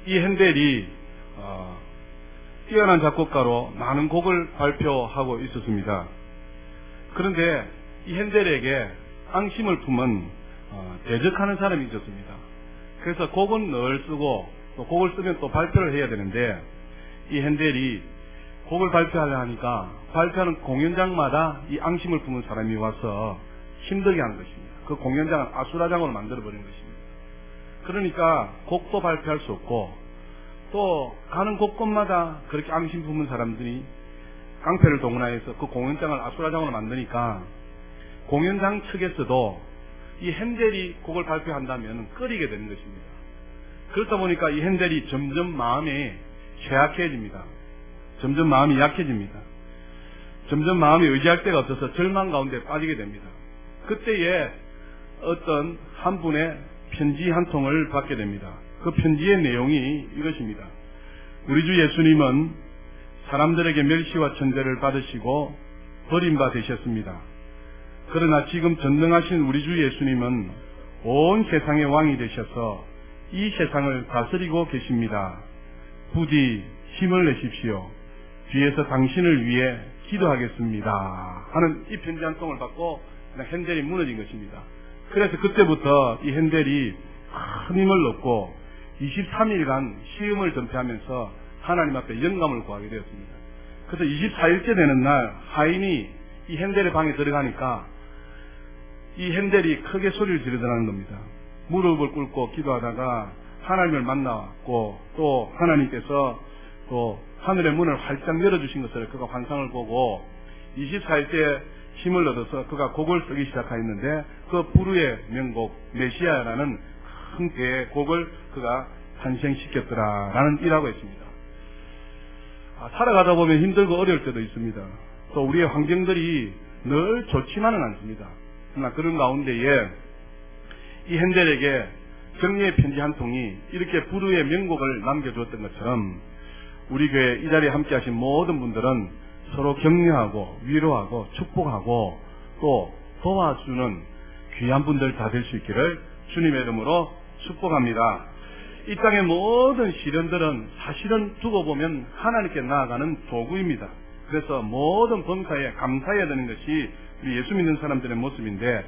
이 핸델이 뛰어난 작곡가로 많은 곡을 발표하고 있었습니다. 그런데 이 핸델에게 앙심을 품은 대적하는 사람이 있었습니다. 그래서 곡은 늘 쓰고 또 곡을 쓰면 또 발표를 해야 되는데 이 핸델이 곡을 발표하려 하니까 발표하는 공연장마다 이 앙심을 품은 사람이 와서 힘들게 하는 것입니다. 그 공연장을 아수라장으로 만들어버린 것입니다. 그러니까 곡도 발표할 수 없고 또 가는 곳곳마다 그렇게 앙심 품은 사람들이 깡패를 동원해서 그 공연장을 아수라장으로 만드니까 공연장 측에서도 이 핸델이 곡을 발표한다면 꺼리게 되는 것입니다. 그렇다 보니까 이 핸델이 점점 마음이 쇠약해집니다. 점점 마음이 약해집니다. 점점 마음이 의지할 데가 없어서 절망 가운데 빠지게 됩니다. 그때에 어떤 한 분의 편지 한 통을 받게 됩니다. 그 편지의 내용이 이것입니다. 우리 주 예수님은 사람들에게 멸시와 천대를 받으시고 버림바 되셨습니다. 그러나 지금 전능하신 우리 주 예수님은 온 세상의 왕이 되셔서 이 세상을 다스리고 계십니다. 부디 힘을 내십시오. 뒤에서 당신을 위해 기도하겠습니다. 하는 이 편지 한 통을 받고 핸델이 무너진 것입니다. 그래서 그때부터 이 핸델이 큰 힘을 얻고 23일간 시음을 전폐하면서 하나님 앞에 영감을 구하게 되었습니다. 그래서 24일째 되는 날 하인이 이 핸델의 방에 들어가니까 이 핸델이 크게 소리를 지르더라는 겁니다. 무릎을 꿇고 기도하다가 하나님을 만났고 또 하나님께서 또 하늘의 문을 활짝 열어주신 것을 그가 환상을 보고 24일째 힘을 얻어서 그가 곡을 쓰기 시작하였는데 그 부르의 명곡 메시아라는 큰 개의 곡을 그가 탄생시켰더라라는 일하고 있습니다. 살아가다 보면 힘들고 어려울 때도 있습니다. 또 우리의 환경들이 늘 좋지만은 않습니다. 그러나 그런 가운데에 이 핸델에게 격려의 편지 한 통이 이렇게 부르의 명곡을 남겨주었던 것처럼 우리 교회 이 자리에 함께 하신 모든 분들은 서로 격려하고 위로하고 축복하고 또 도와주는 귀한 분들 다 될 수 있기를 주님의 이름으로 축복합니다. 이 땅의 모든 시련들은 사실은 두고 보면 하나님께 나아가는 도구입니다. 그래서 모든 범사에 감사해야 되는 것이 우리 예수 믿는 사람들의 모습인데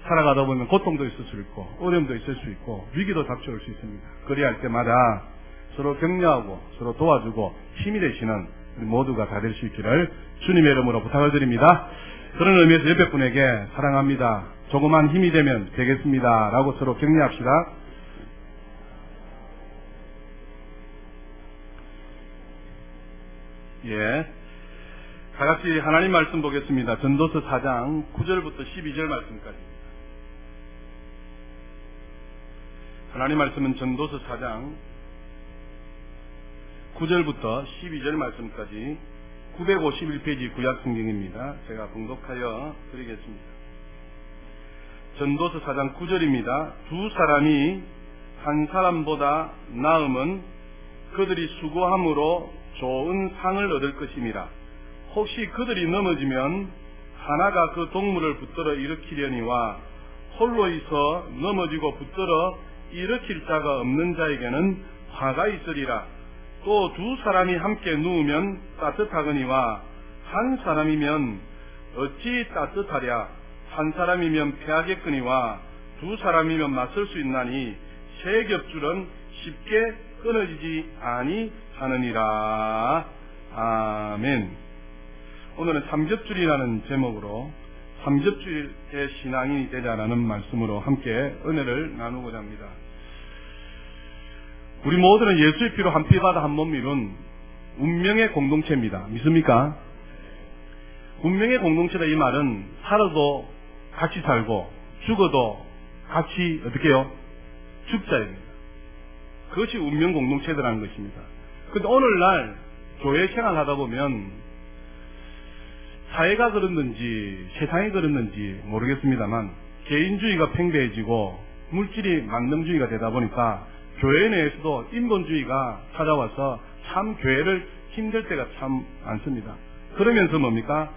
살아가다 보면 고통도 있을 수 있고 어려움도 있을 수 있고 위기도 닥쳐올 수 있습니다. 그리할 때마다 서로 격려하고 서로 도와주고 힘이 되시는 우리 모두가 다 될 수 있기를 주님의 이름으로 부탁을 드립니다. 그런 의미에서 옆에 분에게 사랑합니다. 조그만 힘이 되면 되겠습니다. 라고 서로 격려합시다. 예. 다 같이 하나님 말씀 보겠습니다. 전도서 4장 9절부터 12절 말씀까지. 하나님 말씀은 전도서 4장 9절부터 12절 말씀까지 951페이지 구약성경입니다. 제가 봉독하여 드리겠습니다. 전도서 4장 9절입니다. 두 사람이 한 사람보다 나음은 그들이 수고함으로 좋은 상을 얻을 것임이라. 혹시 그들이 넘어지면 하나가 그 동물을 붙들어 일으키려니와 홀로 있어 넘어지고 붙들어 일으킬 자가 없는 자에게는 화가 있으리라. 또 두 사람이 함께 누우면 따뜻하거니와 한 사람이면 어찌 따뜻하랴. 한 사람이면 패하겠거니와 두 사람이면 맞설 수 있나니 세 겹줄은 쉽게 끊어지지 아니하느니라. 아멘. 오늘은 삼겹줄이라는 제목으로 삼겹줄의 신앙이 되자라는 말씀으로 함께 은혜를 나누고자 합니다. 우리 모두는 예수의 피로 한 피 받아 한 몸 이룬 운명의 공동체입니다. 믿습니까? 운명의 공동체다 이 말은 살아도 같이 살고 죽어도 같이 어떻게 해요? 죽자입니다. 그것이 운명 공동체라는 것입니다. 그런데 오늘날 교회 생활하다 보면 사회가 그렇는지 세상이 그렇는지 모르겠습니다만 개인주의가 팽배해지고 물질이 만능주의가 되다 보니까 교회 내에서도 인본주의가 찾아와서 참 교회를 힘들 때가 참 많습니다. 그러면서 뭡니까?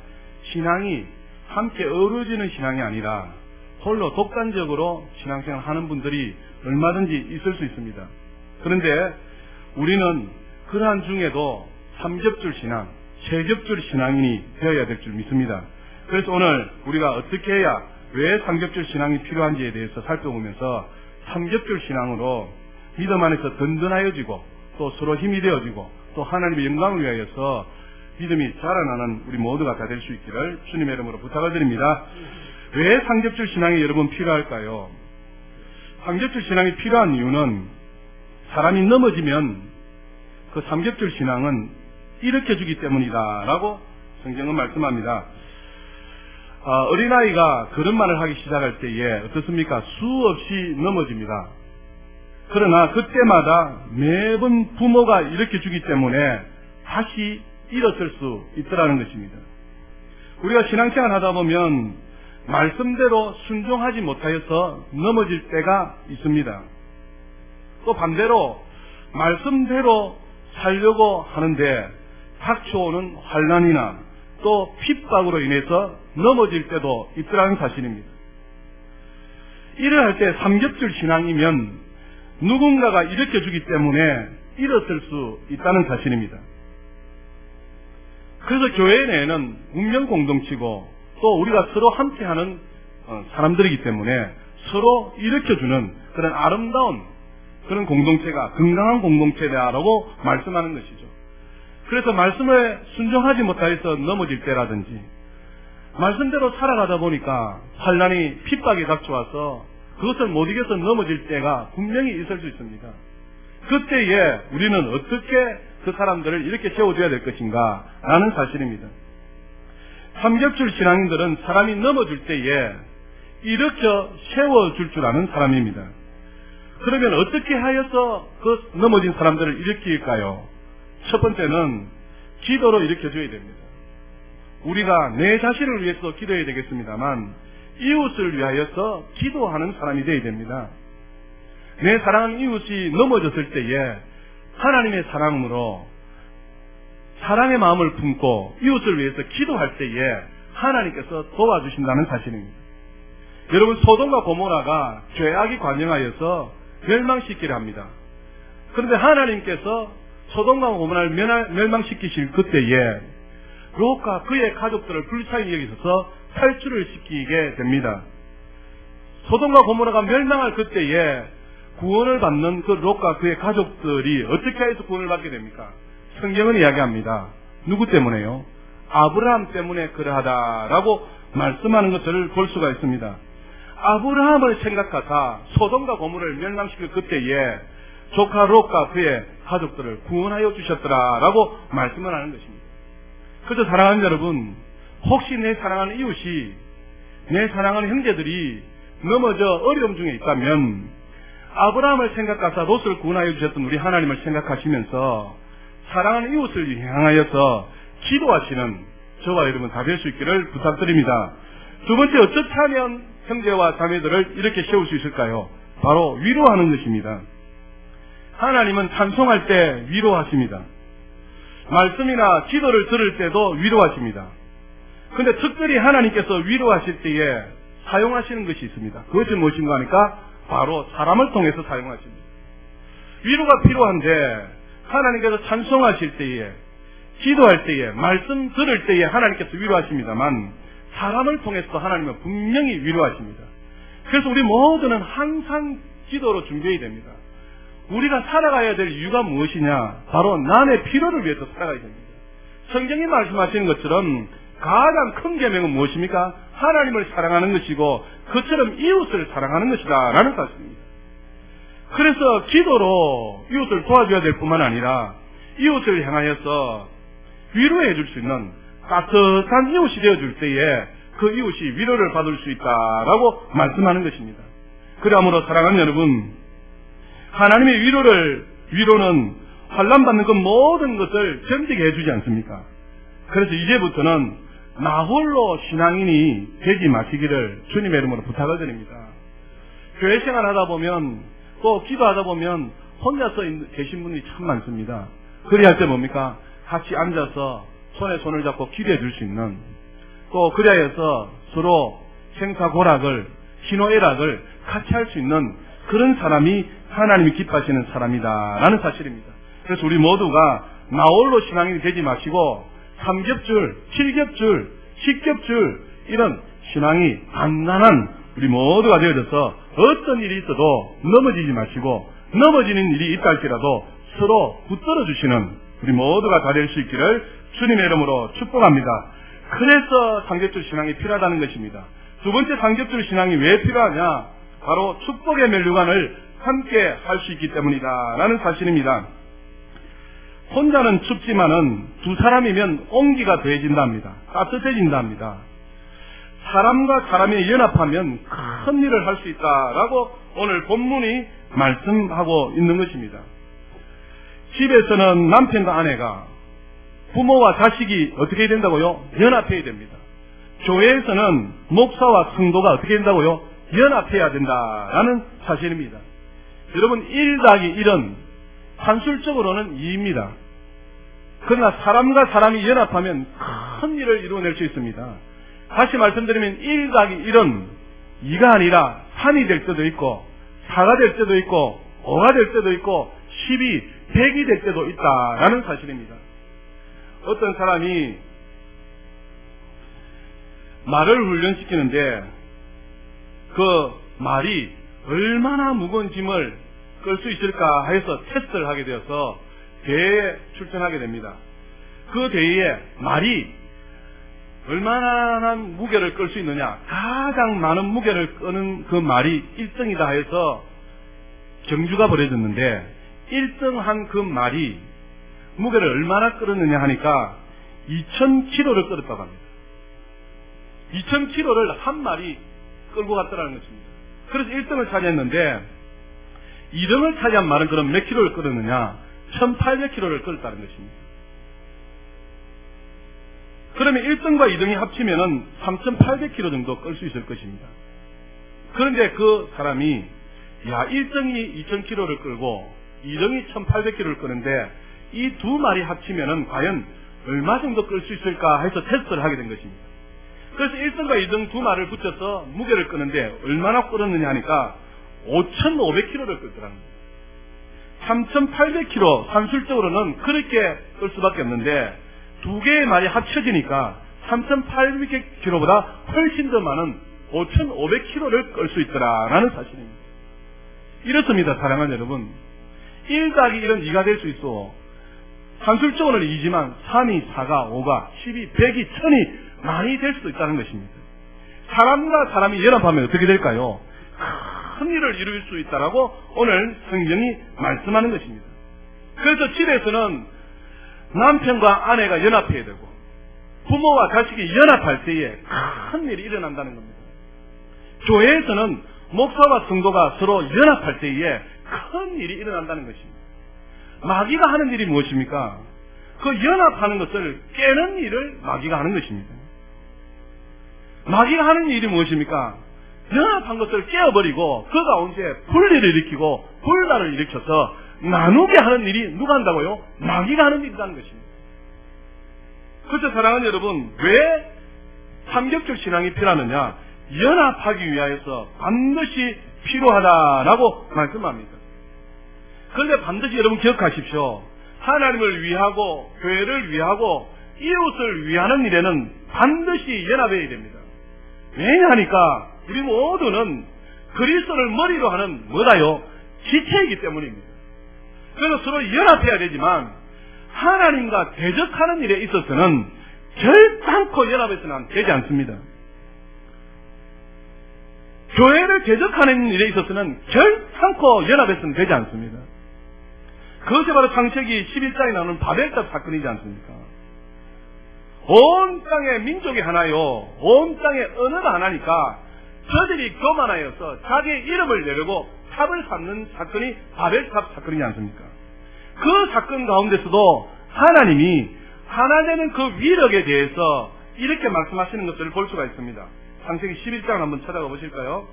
신앙이 함께 어우러지는 신앙이 아니라 홀로 독단적으로 신앙생활 하는 분들이 얼마든지 있을 수 있습니다. 그런데 우리는 그러한 중에도 삼겹줄 신앙, 세겹줄 신앙인이 되어야 될 줄 믿습니다. 그래서 오늘 우리가 어떻게 해야 왜 삼겹줄 신앙이 필요한지에 대해서 살펴보면서 삼겹줄 신앙으로 믿음 안에서 든든하여지고 또 서로 힘이 되어지고 또 하나님의 영광을 위하여서 믿음이 자라나는 우리 모두가 다 될 수 있기를 주님의 이름으로 부탁을 드립니다. 왜 삼겹줄 신앙이 여러분 필요할까요? 삼겹줄 신앙이 필요한 이유는 사람이 넘어지면 그 삼겹줄 신앙은 일으켜주기 때문이다 라고 성경은 말씀합니다. 어린아이가 걸음마를 하기 시작할 때에 어떻습니까? 수없이 넘어집니다. 그러나 그때마다 매번 부모가 일으켜주기 때문에 다시 일어설 수 있더라는 것입니다. 우리가 신앙생활 하다 보면 말씀대로 순종하지 못하여서 넘어질 때가 있습니다. 또 반대로 말씀대로 살려고 하는데 닥쳐오는 환난이나 또 핍박으로 인해서 넘어질 때도 있더라는 사실입니다. 일을 할 때 삼겹줄 신앙이면 누군가가 일으켜주기 때문에 일어설 수 있다는 사실입니다. 그래서 교회 내에는 운명 공동체고 또 우리가 서로 함께하는 사람들이기 때문에 서로 일으켜주는 그런 아름다운 그런 공동체가 건강한 공동체다라고 말씀하는 것이죠. 그래서 말씀에 순종하지 못하여서 넘어질 때라든지 말씀대로 살아가다 보니까 환난이 핍박이 닥쳐와서 그것을 못 이겨서 넘어질 때가 분명히 있을 수 있습니다. 그때에 우리는 어떻게 그 사람들을 이렇게 세워줘야 될 것인가 라는 사실입니다. 삼겹줄 신앙인들은 사람이 넘어질 때에 일으켜 세워줄 줄 아는 사람입니다. 그러면 어떻게 하여서 그 넘어진 사람들을 일으킬까요? 첫 번째는 기도로 일으켜줘야 됩니다. 우리가 내 자신을 위해서 기도해야 되겠습니다만 이웃을 위하여서 기도하는 사람이 되어야 됩니다. 내 사랑하는 이웃이 넘어졌을 때에 하나님의 사랑으로 사랑의 마음을 품고 이웃을 위해서 기도할 때에 하나님께서 도와주신다는 사실입니다. 여러분, 소돔과 고모라가 죄악이 관영하여서 멸망시키려 합니다. 그런데 하나님께서 소돔과 고모라를 멸망시키실 그때에 롯과 그의 가족들을 불쌍히 여기셔서 탈출을 시키게 됩니다. 소돔과 고모라가 멸망할 그때에 구원을 받는 그 롯과 그의 가족들이 어떻게 해서 구원을 받게 됩니까? 성경은 이야기합니다. 누구 때문에요? 아브라함 때문에 그러하다라고 말씀하는 것을 볼 수가 있습니다. 아브라함을 생각하사 소돔과 고모라를 멸망시킬 그때에 조카 롯과 그의 가족들을 구원하여 주셨더라라고 말씀을 하는 것입니다. 그래서 사랑하는 여러분, 혹시 내 사랑하는 이웃이, 내 사랑하는 형제들이 넘어져 어려움 중에 있다면 아브라함을 생각하사 롯을 구원하여 주셨던 우리 하나님을 생각하시면서 사랑하는 이웃을 향하여서 기도하시는 저와 여러분 다 될 수 있기를 부탁드립니다. 두 번째, 어떻게 하면 형제와 자매들을 이렇게 세울 수 있을까요? 바로 위로하는 것입니다. 하나님은 찬송할 때 위로하십니다. 말씀이나 기도를 들을 때도 위로하십니다. 그런데 특별히 하나님께서 위로하실 때에 사용하시는 것이 있습니다. 그것이 무엇인가 하니까 바로 사람을 통해서 사용하십니다. 위로가 필요한데 하나님께서 찬송하실 때에, 기도할 때에, 말씀 들을 때에 하나님께서 위로하십니다만 사람을 통해서 하나님은 분명히 위로하십니다. 그래서 우리 모두는 항상 기도로 준비해야 됩니다. 우리가 살아가야 될 이유가 무엇이냐? 바로 남의 필요를 위해서 살아가야 됩니다. 성경이 말씀하시는 것처럼 가장 큰 계명은 무엇입니까? 하나님을 사랑하는 것이고 그처럼 이웃을 사랑하는 것이다 라는 사실입니다. 그래서 기도로 이웃을 도와줘야 될 뿐만 아니라 이웃을 향하여서 위로해 줄 수 있는 따뜻한 이웃이 되어줄 때에 그 이웃이 위로를 받을 수 있다라고 말씀하는 것입니다. 그러므로 사랑하는 여러분, 하나님의 위로는 환난받는 그 모든 것을 견디게 해주지 않습니까? 그래서 이제부터는 나 홀로 신앙인이 되지 마시기를 주님의 이름으로 부탁을 드립니다. 교회 생활하다 보면 또 기도하다 보면 혼자서 계신 분들이 참 많습니다. 그리할 때 뭡니까? 같이 앉아서 손에 손을 잡고 기도해 줄 수 있는, 또 그리하여서 서로 생사고락을, 희노애락을 같이 할 수 있는 그런 사람이 하나님이 기뻐하시는 사람이다 라는 사실입니다. 그래서 우리 모두가 나홀로 신앙인이 되지 마시고 3겹줄, 7겹줄, 10겹줄 이런 신앙이 단단한 우리 모두가 되어져서 어떤 일이 있어도 넘어지지 마시고 넘어지는 일이 있다 할지라도 서로 붙들어 주시는 우리 모두가 다 될 수 있기를 주님의 이름으로 축복합니다. 그래서 삼겹줄 신앙이 필요하다는 것입니다. 두 번째 삼겹줄 신앙이 왜 필요하냐? 바로 축복의 면류관을 함께 할 수 있기 때문이다 라는 사실입니다. 혼자는 춥지만은 두 사람이면 온기가 더해진답니다. 따뜻해진답니다. 사람과 사람이 연합하면 큰 일을 할 수 있다라고 오늘 본문이 말씀하고 있는 것입니다. 집에서는 남편과 아내가, 부모와 자식이 어떻게 된다고요? 연합해야 됩니다. 교회에서는 목사와 성도가 어떻게 된다고요? 연합해야 된다라는 사실입니다. 여러분 1+1은 산술적으로는 2입니다. 그러나 사람과 사람이 연합하면 큰 일을 이루어낼 수 있습니다. 다시 말씀드리면 1+1은 2가 아니라 3이 될 때도 있고 4가 될 때도 있고 5가 될 때도 있고 10이 100이 될 때도 있다라는 사실입니다. 어떤 사람이 말을 훈련시키는데 그 말이 얼마나 무거운 짐을 끌 수 있을까 해서 테스트를 하게 되어서 대회에 출전하게 됩니다. 그 대회에 말이 얼마나 무게를 끌 수 있느냐, 가장 많은 무게를 끄는 그 말이 1등이다 해서 경주가 벌어졌는데 1등한 그 말이 무게를 얼마나 끌었느냐 하니까 2000kg를 끌었다고 합니다. 2000kg를 한 마리 끌고 갔다는 것입니다. 그래서 1등을 차지했는데 2등을 차지한 말은 그럼 몇 킬로를 끌었느냐? 1800kg를 끌었다는 것입니다. 그러면 1등과 2등이 합치면은 3800kg 정도 끌 수 있을 것입니다. 그런데 그 사람이 1등이 2000kg를 끌고 2등이 1800kg를 끄는데 이 두 마리 합치면은 과연 얼마 정도 끌 수 있을까 해서 테스트를 하게 된 것입니다. 그래서 1등과 2등 두 말을 붙여서 무게를 끄는데 얼마나 끌었느냐 하니까 5500kg를 끌더랍니다. 3800kg 산술적으로는 그렇게 끌 수밖에 없는데 두 개의 말이 합쳐지니까 3800kg보다 훨씬 더 많은 5500kg를 끌 수 있더라라는 사실입니다. 이렇습니다. 사랑하는 여러분, 1+1은 2가 될 수 있어. 산술적으로는 2지만 3이 4가 5가 10이 100이 1000이 많이 될 수도 있다는 것입니다. 사람과 사람이 연합하면 어떻게 될까요? 큰 일을 이룰 수 있다라고 오늘 성경이 말씀하는 것입니다. 그래서 집에서는 남편과 아내가 연합해야 되고 부모와 자식이 연합할 때에 큰 일이 일어난다는 겁니다. 교회에서는 목사와 성도가 서로 연합할 때에 큰 일이 일어난다는 것입니다. 마귀가 하는 일이 무엇입니까? 그 연합하는 것을 깨는 일을 마귀가 하는 것입니다. 마귀가 하는 일이 무엇입니까? 연합한 것을 깨어버리고 그 가운데 분리를 일으키고 분란을 일으켜서 나누게 하는 일이 누가 한다고요? 마귀가 하는 일이라는 것입니다. 그래서 사랑하는 여러분, 왜 삼겹줄 신앙이 필요하느냐? 연합하기 위하여서 반드시 필요하다라고 말씀합니다. 그런데 반드시 여러분 기억하십시오. 하나님을 위하고 교회를 위하고 이웃을 위하는 일에는 반드시 연합해야 됩니다. 왜냐하니까 우리 모두는 그리스도를 머리로 하는 뭐다요? 지체이기 때문입니다. 그래서 서로 연합해야 되지만 하나님과 대적하는 일에 있어서는 결단코 연합해서는 되지 않습니다. 교회를 대적하는 일에 있어서는 결단코 연합해서는 되지 않습니다. 그것이 바로 창세기 11장에 나오는 바벨탑 사건이지 않습니까? 온 땅의 민족이 하나요. 온 땅의 언어가 하나니까 저들이 교만하여서 자기의 이름을 내려고 탑을 쌓는 사건이 바벨탑 사건이지 않습니까? 그 사건 가운데서도 하나님이 하나 되는 그 위력에 대해서 이렇게 말씀하시는 것들을 볼 수가 있습니다. 창세기 11장 한번 찾아가 보실까요?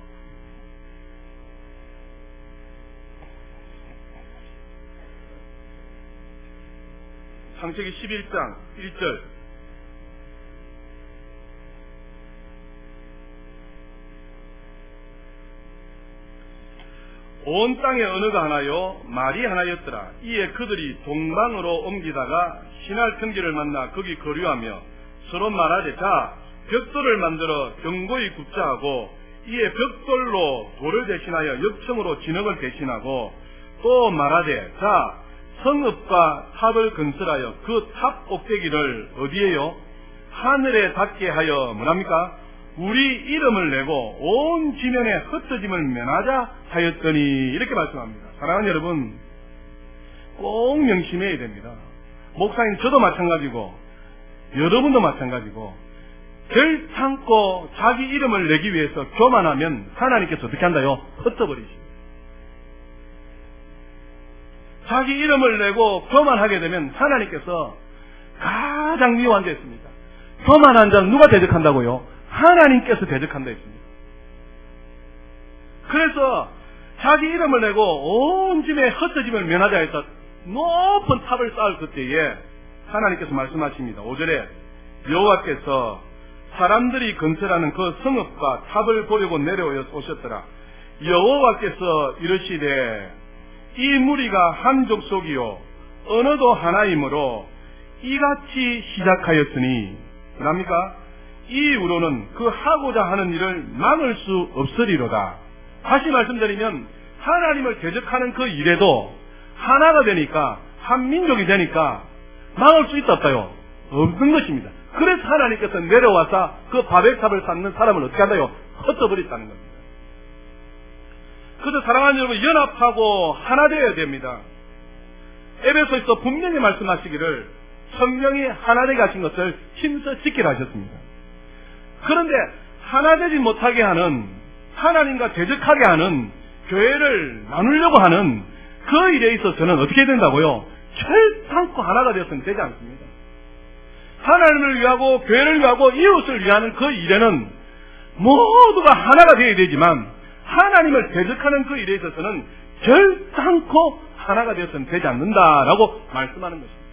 창세기 11장 1절. 온 땅의 언어가 하나요 말이 하나였더라. 이에 그들이 동방으로 옮기다가 신할 편지를 만나 거기 거류하며 서로 말하되 자 벽돌을 만들어 견고히 굽자 하고 이에 벽돌로 돌을 대신하여 역청으로 진흙을 대신하고 또 말하되 자 성읍과 탑을 건설하여 그 탑 꼭대기를 어디에요? 하늘에 닿게 하여 뭐랍니까? 우리 이름을 내고 온 지면에 흩어짐을 면하자 하였더니 이렇게 말씀합니다. 사랑하는 여러분, 꼭 명심해야 됩니다. 목사님 저도 마찬가지고 여러분도 마찬가지고 결탄코 자기 이름을 내기 위해서 교만하면 하나님께서 어떻게 한다요? 흩어버리십니다. 자기 이름을 내고 교만하게 되면 하나님께서 가장 미워한 데 있습니다. 교만한 자는 누가 대적한다고요? 하나님께서 대적한다 했습니다. 그래서 자기 이름을 내고 온 집에 흩어짐을 면하자 해서 높은 탑을 쌓을 그때에 하나님께서 말씀하십니다. 5절에 여호와께서 사람들이 건설하는 그 성읍과 탑을 보려고 내려오셨더라. 여호와께서 이르시되 이 무리가 한 족속이요 언어도 하나이므로 이같이 시작하였으니 뭐랍니까? 이후로는 그 하고자 하는 일을 막을 수 없으리로다. 다시 말씀드리면 하나님을 대적하는 그 일에도 하나가 되니까 한 민족이 되니까 막을 수 있다 없다요? 없는 것입니다. 그래서 하나님께서 내려와서 그 바벨탑을 쌓는 사람을 어떻게 한다요? 흩어버렸다는 겁니다. 그래서 사랑하는 여러분, 연합하고 하나 되어야 됩니다. 에베소에서 분명히 말씀하시기를 성령이 하나 되게 하신 것을 힘써 지키라 하셨습니다. 그런데 하나 되지 못하게 하는, 하나님과 대적하게 하는, 교회를 나누려고 하는 그 일에 있어서는 어떻게 된다고요? 결탄코 하나가 되어서는 되지 않습니다. 하나님을 위하고 교회를 위하고 이웃을 위하는 그 일에는 모두가 하나가 되어야 되지만 하나님을 대적하는 그 일에 있어서는 결탄코 하나가 되어서는 되지 않는다라고 말씀하는 것입니다.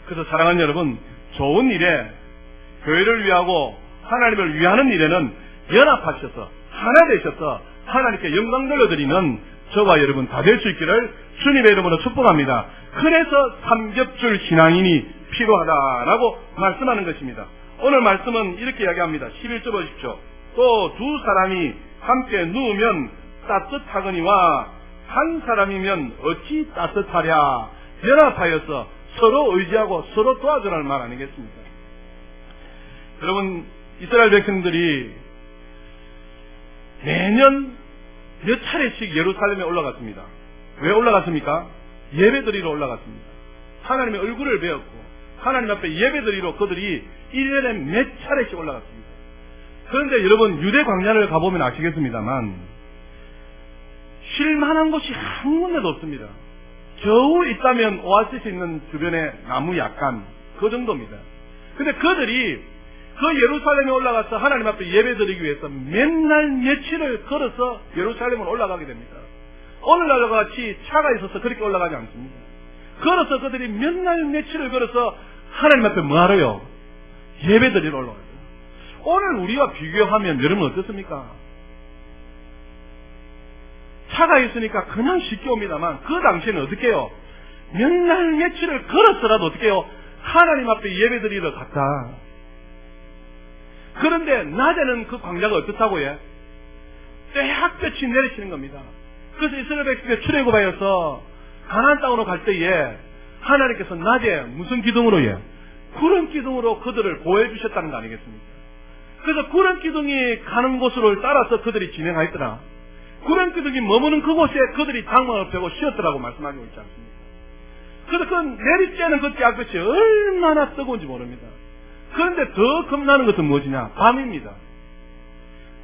그래서 사랑하는 여러분, 좋은 일에 교회를 위하고 하나님을 위하는 일에는 연합하셔서 하나 되셔서 하나님께 영광 돌려드리는 저와 여러분 다 될 수 있기를 주님의 이름으로 축복합니다. 그래서 삼겹줄 신앙인이 필요하다라고 말씀하는 것입니다. 오늘 말씀은 이렇게 이야기합니다. 11절 보십시오. 또 두 사람이 함께 누우면 따뜻하거니와 한 사람이면 어찌 따뜻하랴. 연합하여서 서로 의지하고 서로 도와주라는 말 아니겠습니까? 여러분, 이스라엘 백성들이 매년 몇 차례씩 예루살렘에 올라갔습니다. 왜 올라갔습니까? 예배드리러 올라갔습니다. 하나님의 얼굴을 배웠고 하나님 앞에 예배드리러 그들이 1년에 몇 차례씩 올라갔습니다. 그런데 여러분, 유대 광야를 가보면 아시겠습니다만 쉴만한 곳이 한 군데도 없습니다. 겨우 있다면 오아시스 있는 주변에 나무 약간 그 정도입니다. 근데 그들이 그 예루살렘에 올라가서 하나님 앞에 예배드리기 위해서 맨날 며칠을 걸어서 예루살렘으로 올라가게 됩니다. 오늘날과 같이 차가 있어서 그렇게 올라가지 않습니다. 걸어서 그들이 맨날 며칠을 걸어서 하나님 앞에 뭐하러요? 예배드리러 올라가요. 오늘 우리와 비교하면 여러분 어떻습니까? 차가 있으니까 그냥 쉽게 옵니다만 그 당시에는 어떻게 해요? 맨날 며칠을 걸어서라도 어떻게 해요? 하나님 앞에 예배드리러 갔다. 그런데 낮에는 그 광야가 어떻다고 해? 떼학볕이 내리치는 겁니다. 그래서 이스라엘 백성이 출애굽하여서 가나안 땅으로 갈 때에 하나님께서 낮에 무슨 기둥으로 해? 구름 기둥으로 그들을 보호해 주셨다는 거 아니겠습니까? 그래서 구름 기둥이 가는 곳으로 따라서 그들이 진행하였더라. 구름 기둥이 머무는 그곳에 그들이 장막을 펴고 쉬었더라고 말씀하고 있지 않습니까? 그래서 그 내리쬐는 그 떼학볕이 얼마나 뜨거운지 모릅니다. 그런데 더 겁나는 것은 무엇이냐? 밤입니다.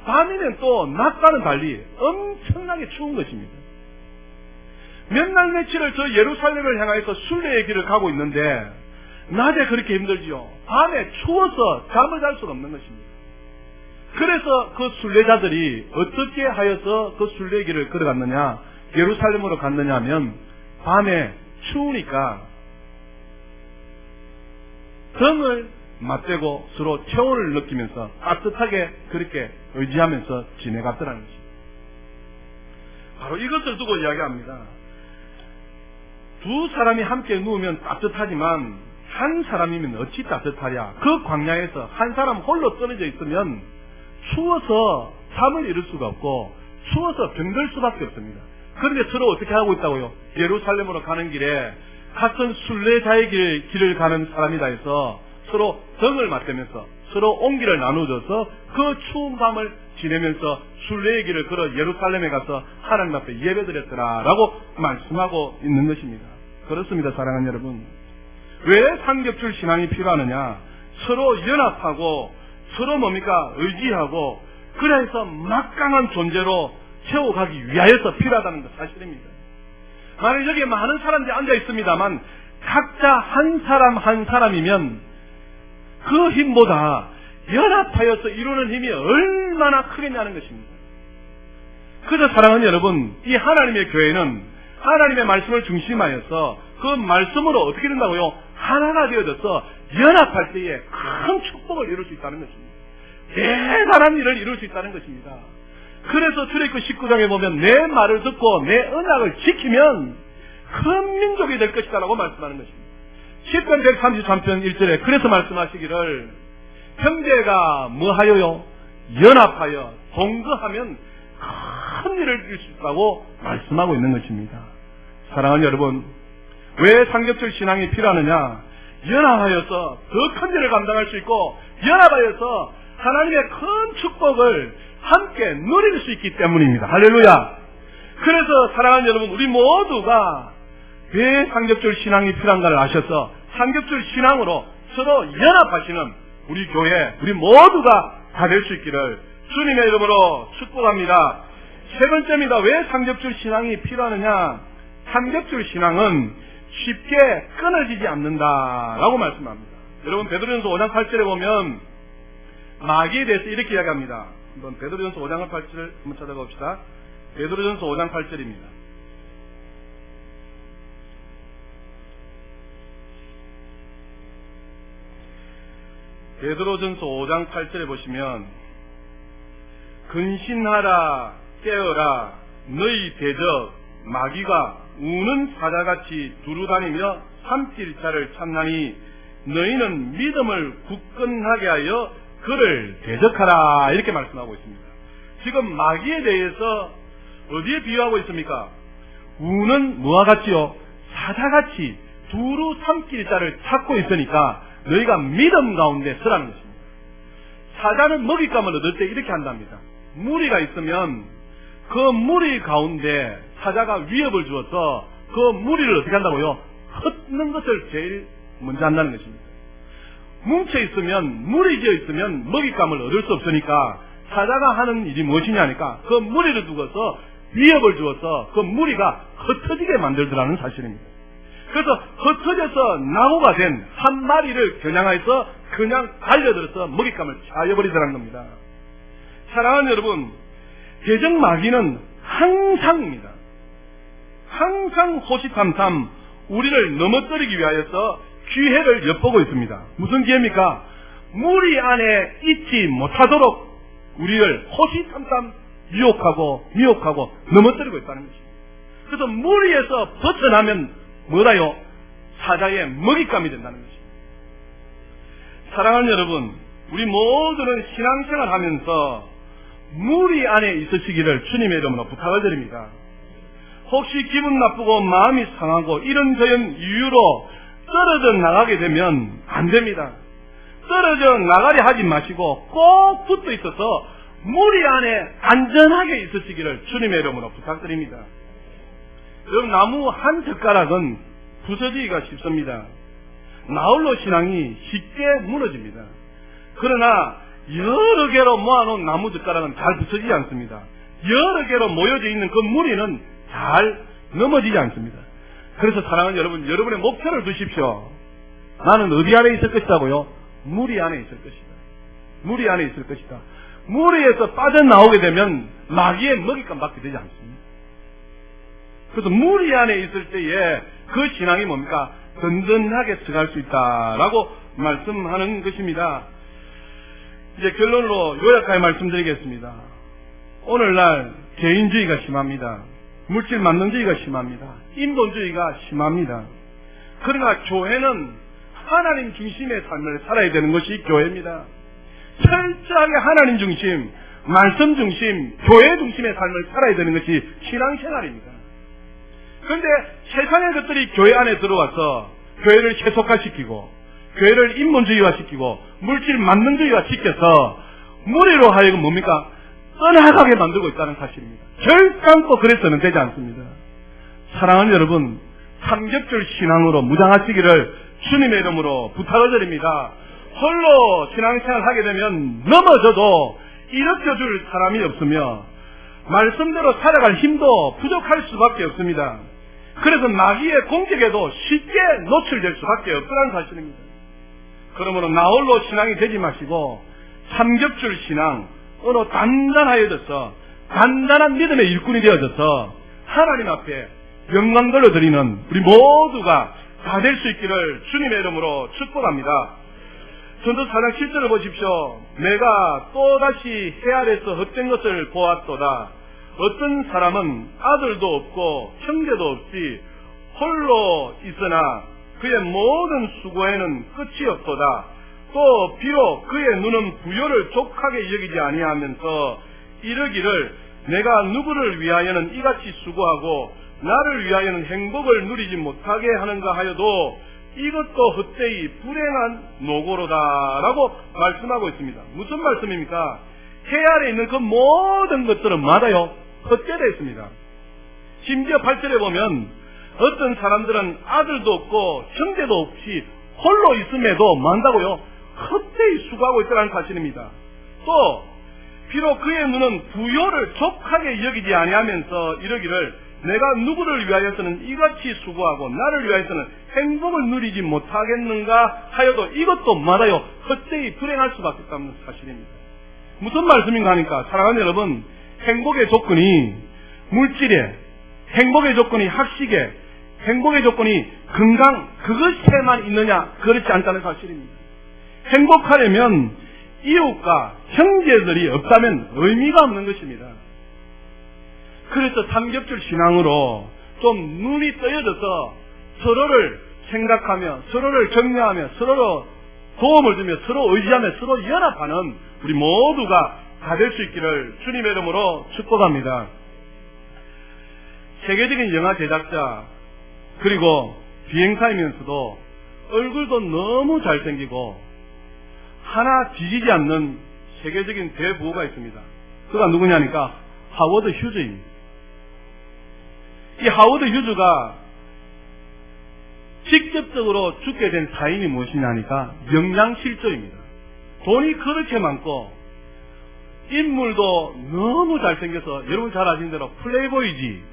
밤이면 또 낮과는 달리 엄청나게 추운 것입니다. 몇 날 며칠을 저 예루살렘을 향하여서 순례의 길을 가고 있는데 낮에 그렇게 힘들지요. 밤에 추워서 잠을 잘 수가 없는 것입니다. 그래서 그 순례자들이 어떻게 하여서 그 순례의 길을 걸어갔느냐, 예루살렘으로 갔느냐 하면 밤에 추우니까 등을 맞대고 서로 체온을 느끼면서 따뜻하게 그렇게 의지하면서 지내갔더라는 것입니다. 바로 이것을 두고 이야기합니다. 두 사람이 함께 누우면 따뜻하지만 한 사람이면 어찌 따뜻하랴. 그 광야에서 한 사람 홀로 떨어져 있으면 추워서 잠을 이룰 수가 없고 추워서 병들 수밖에 없습니다. 그런데 서로 어떻게 하고 있다고요? 예루살렘으로 가는 길에 같은 순례자의 길을 가는 사람이다 해서 서로 정을 맞대면서 서로 온기를 나누어줘서 그 추운 밤을 지내면서 순례의 길을 걸어 예루살렘에 가서 하나님 앞에 예배드렸더라라고 말씀하고 있는 것입니다. 그렇습니다, 사랑하는 여러분. 왜 삼겹줄 신앙이 필요하느냐? 서로 연합하고 서로 뭡니까? 의지하고 그래서 막강한 존재로 세워가기 위하여서 필요하다는 것 사실입니다. 만약 여기에 많은 사람들이 앉아 있습니다만 각자 한 사람 한 사람이면 그 힘보다 연합하여서 이루는 힘이 얼마나 크겠냐는 것입니다. 그래서 사랑하는 여러분, 이 하나님의 교회는 하나님의 말씀을 중심하여서 그 말씀으로 어떻게 된다고요? 하나가 되어져서 연합할 때에 큰 축복을 이룰 수 있다는 것입니다. 대단한 일을 이룰 수 있다는 것입니다. 그래서 출애굽기 19장에 보면 내 말을 듣고 내 언약을 지키면 큰 민족이 될 것이다 라고 말씀하는 것입니다. 시편 133편 1절에 그래서 말씀하시기를 형제가 뭐하여요? 연합하여 동거하면 큰 일을 이룰 수 있다고 말씀하고 있는 것입니다. 사랑하는 여러분, 왜 삼겹줄 신앙이 필요하느냐? 연합하여서 더 큰 일을 감당할 수 있고 연합하여서 하나님의 큰 축복을 함께 누릴 수 있기 때문입니다. 할렐루야. 그래서 사랑하는 여러분, 우리 모두가 왜 삼겹줄 신앙이 필요한가를 아셔서 삼겹줄 신앙으로 서로 연합하시는 우리 교회, 우리 모두가 다 될 수 있기를 주님의 이름으로 축복합니다. 세 번째입니다. 왜 삼겹줄 신앙이 필요하느냐? 삼겹줄 신앙은 쉽게 끊어지지 않는다라고 말씀합니다. 여러분, 베드로전서 5장 8절에 보면 마귀에 대해서 이렇게 이야기합니다. 한번 베드로전서 5장 8절을 한번 찾아봅시다. 베드로전서 5장 8절입니다. 베드로전서 5장 8절에 보시면 근신하라 깨어라 너희 대적 마귀가 우는 사자같이 두루다니며 삼킬 자를 찾나니 너희는 믿음을 굳건하게 하여 그를 대적하라 이렇게 말씀하고 있습니다. 지금 마귀에 대해서 어디에 비유하고 있습니까? 우는 뭐와 같지요? 사자같이 두루 삼킬 자를 찾고 있으니까 너희가 믿음 가운데 서라는 것입니다. 사자는 먹잇감을 얻을 때 이렇게 한답니다. 무리가 있으면 그 무리 가운데 사자가 위협을 주어서 그 무리를 어떻게 한다고요? 흩는 것을 제일 먼저 한다는 것입니다. 뭉쳐 있으면, 무리 지어 있으면 먹잇감을 얻을 수 없으니까 사자가 하는 일이 무엇이냐 하니까 그 무리를 두고서 위협을 주어서 그 무리가 흩어지게 만들더라는 사실입니다. 그래서 흩어져서 나무가 된 한 마리를 겨냥해서 그냥 달려들어서 먹잇감을 차여버리더라는 겁니다. 사랑하는 여러분, 대적 마귀는 항상입니다. 항상 호시탐탐 우리를 넘어뜨리기 위하여서 기회를 엿보고 있습니다. 무슨 기회입니까? 무리 안에 있지 못하도록 우리를 호시탐탐 미혹하고 넘어뜨리고 있다는 것입니다. 그래서 무리에서 벗어나면 뭐다요? 사자의 먹잇감이 된다는 것입니다. 사랑하는 여러분, 우리 모두는 신앙생활 하면서 무리 안에 있으시기를 주님의 이름으로 부탁을 드립니다. 혹시 기분 나쁘고 마음이 상하고 이런저런 이유로 떨어져 나가게 되면 안 됩니다. 떨어져 나가려 하지 마시고 꼭 붙어 있어서 무리 안에 안전하게 있으시기를 주님의 이름으로 부탁드립니다. 여러분, 나무 한 젓가락은 부서지기가 쉽습니다. 나홀로 신앙이 쉽게 무너집니다. 그러나 여러 개로 모아놓은 나무 젓가락은 잘 부서지지 않습니다. 여러 개로 모여져 있는 그 무리는 잘 넘어지지 않습니다. 그래서 사랑하는 여러분, 여러분의 목표를 두십시오. 나는 어디 안에 있을 것이라고요? 무리 안에 있을 것이다. 무리 안에 있을 것이다. 무리에서 빠져나오게 되면 마귀의 먹잇감 받게 되지 않습니다. 그래서 무리 안에 있을 때에 그 신앙이 뭡니까? 든든하게 서갈 수 있다라고 말씀하는 것입니다. 이제 결론으로 요약하여 말씀드리겠습니다. 오늘날 개인주의가 심합니다. 물질 만능주의가 심합니다. 인본주의가 심합니다. 그러나 교회는 하나님 중심의 삶을 살아야 되는 것이 교회입니다. 철저하게 하나님 중심, 말씀 중심, 교회 중심의 삶을 살아야 되는 것이 신앙생활입니다. 그런데 세상의 것들이 교회 안에 들어와서 교회를 세속화시키고 교회를 인본주의화시키고 물질 만능주의화 시켜서 무리로 하여금 뭡니까? 떠나가게 만들고 있다는 사실입니다. 결단코 그래서는 되지 않습니다. 사랑하는 여러분, 삼겹줄 신앙으로 무장하시기를 주님의 이름으로 부탁을 드립니다. 홀로 신앙생활을 하게 되면 넘어져도 일으켜줄 사람이 없으며 말씀대로 살아갈 힘도 부족할 수밖에 없습니다. 그래서 마귀의 공격에도 쉽게 노출될 수밖에 없다는 사실입니다. 그러므로 나 홀로 신앙이 되지 마시고 삼겹줄 신앙, 어느 단단하여져서 단단한 믿음의 일꾼이 되어져서 하나님 앞에 영광 돌려드리는 우리 모두가 다 될 수 있기를 주님의 이름으로 축복합니다. 전도 4장 7절을 보십시오. 내가 또다시 해 아래서 헛된 것을 보았도다. 어떤 사람은 아들도 없고 형제도 없이 홀로 있으나 그의 모든 수고에는 끝이 없도다. 또 비록 그의 눈은 부요를 족하게 여기지 아니하면서 이르기를 내가 누구를 위하여는 이같이 수고하고 나를 위하여는 행복을 누리지 못하게 하는가 하여도 이것도 헛되이 불행한 노고로다라고 말씀하고 있습니다. 무슨 말씀입니까? 해 아래 있는 그 모든 것들은 마다요 헛되다 했습니다. 심지어 8절에 보면 어떤 사람들은 아들도 없고 형제도 없이 홀로 있음에도 만다고요 헛되이 수고하고 있다는 사실입니다. 또 비록 그의 눈은 부요를 족하게 여기지 아니하면서 이러기를 내가 누구를 위하여서는 이같이 수고하고 나를 위하여서는 행복을 누리지 못하겠는가 하여도 이것도 말아요 헛되이 불행할 수밖에 없다는 사실입니다. 무슨 말씀인가 하니까 사랑하는 여러분, 행복의 조건이 물질에, 행복의 조건이 학식에, 행복의 조건이 건강 그것에만 있느냐 그렇지 않다는 사실입니다. 행복하려면 이웃과 형제들이 없다면 의미가 없는 것입니다. 그래서 삼겹줄 신앙으로 좀 눈이 떠여져서 서로를 생각하며 서로를 격려하며 서로 도움을 주며 서로 의지하며 서로 연합하는 우리 모두가 다 될 수 있기를 주님의 이름으로 축복합니다. 세계적인 영화 제작자 그리고 비행사이면서도 얼굴도 너무 잘생기고 하나 지지지 않는 세계적인 대부호가 있습니다. 그가 누구냐니까 하워드 휴즈입니다. 이 하워드 휴즈가 직접적으로 죽게 된 사인이 무엇이냐니까 영양실조입니다. 돈이 그렇게 많고 인물도 너무 잘생겨서 여러분 잘 아시는 대로 플레이보이지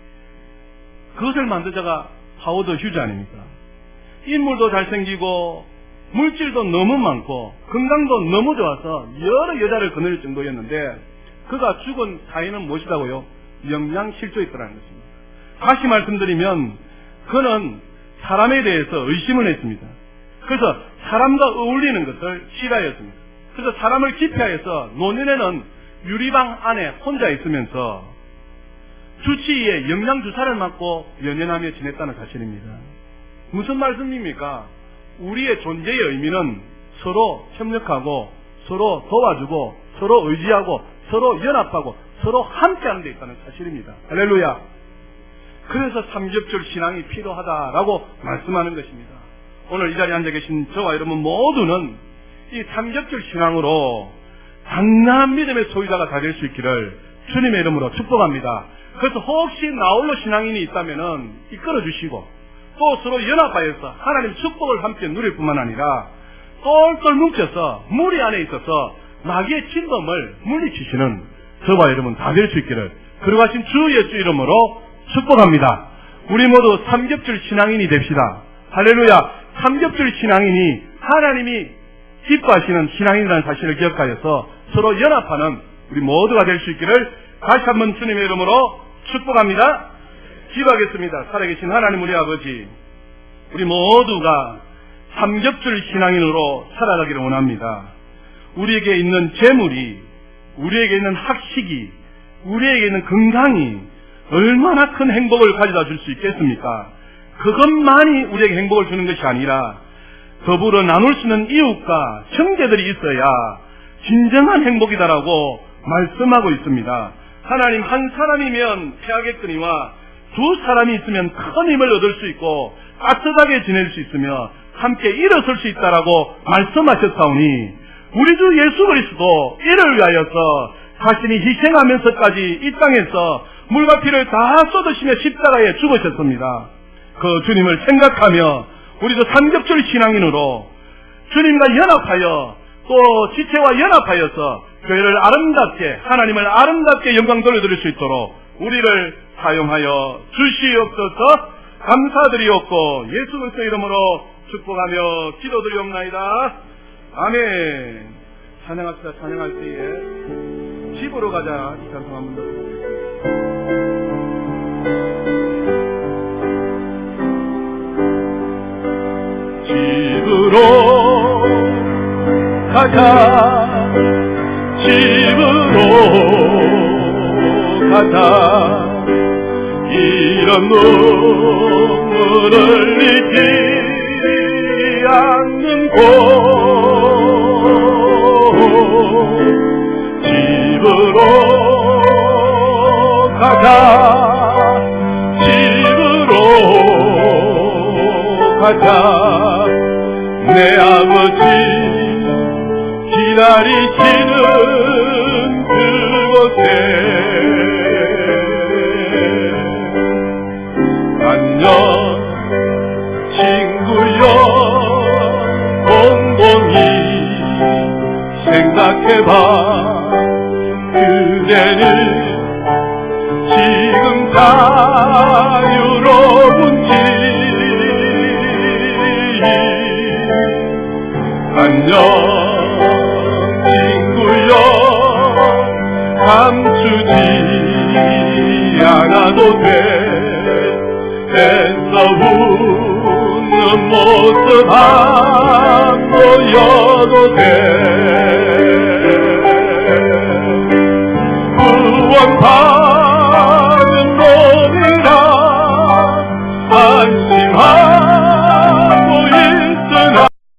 그것을 만든 자가 하워드 휴즈 아닙니까? 인물도 잘생기고 물질도 너무 많고 건강도 너무 좋아서 여러 여자를 거느릴 정도였는데 그가 죽은 사인은 무엇이라고요? 영양실조였다는 것입니다. 다시 말씀드리면 그는 사람에 대해서 의심을 했습니다. 그래서 사람과 어울리는 것을 싫어했습니다. 그래서 사람을 기피하여서 노년에는 유리방 안에 혼자 있으면서 주치의의 영양주사를 맞고 연연하며 지냈다는 사실입니다. 무슨 말씀입니까? 우리의 존재의 의미는 서로 협력하고 서로 도와주고 서로 의지하고 서로 연합하고 서로 함께하는 데 있다는 사실입니다. 할렐루야. 그래서 삼겹줄 신앙이 필요하다라고 말씀하는 것입니다. 오늘 이 자리에 앉아 계신 저와 여러분 모두는 이 삼겹줄 신앙으로 단단한 믿음의 소유자가 다 될 수 있기를 주님의 이름으로 축복합니다. 그래서 혹시 나홀로 신앙인이 있다면은 이끌어 주시고 또 서로 연합하여서 하나님 축복을 함께 누릴 뿐만 아니라 똘똘 뭉쳐서 무리 안에 있어서 마귀의 침범을 물리치시는 저와 여러분 다 될 수 있기를 그러하신 주 예수 이름으로 축복합니다. 우리 모두 삼겹줄 신앙인이 됩시다. 할렐루야. 삼겹줄 신앙인이 하나님이 기뻐하시는 신앙인이라는 사실을 기억하여서 서로 연합하는 우리 모두가 될 수 있기를 다시 한번 주님의 이름으로 축복합니다. 기도하겠습니다. 살아계신 하나님 우리 아버지, 우리 모두가 삼겹줄 신앙인으로 살아가기를 원합니다. 우리에게 있는 재물이, 우리에게 있는 학식이, 우리에게 있는 건강이 얼마나 큰 행복을 가져다 줄 수 있겠습니까? 그것만이 우리에게 행복을 주는 것이 아니라 더불어 나눌 수 있는 이웃과 형제들이 있어야 진정한 행복이다라고 말씀하고 있습니다. 하나님 한 사람이면 패하겠거니와 두 사람이 있으면 큰 힘을 얻을 수 있고 따뜻하게 지낼 수 있으며 함께 일어설 수 있다라고 말씀하셨사오니 우리 주 예수 그리스도 이를 위하여서 자신이 희생하면서까지 이 땅에서 물과 피를 다 쏟으시며 십자가에 죽으셨습니다. 그 주님을 생각하며 우리도 삼겹줄 신앙인으로 주님과 연합하여 또 지체와 연합하여서 교회를 아름답게 하나님을 아름답게 영광 돌려드릴 수 있도록 우리를 사용하여 주시옵소서. 감사드리옵고 예수 그리스도 이름으로 축복하며 기도드리옵나이다. 아멘. 찬양합시다. 찬양할 때에 집으로 가자 이 찬송 한번 더 집으로 가자 집으로 가자 이런 눈물 흘리지 않는 곳 집으로 가자 집으로 가자 내 아버지 기다리시는 그곳에 안녕 친구여 곰곰이 생각해봐 그대는 지금 자유로운지 안녕 친구여 감추지 않아도 돼 애써 웃는 모습 안 보여도 돼 구원받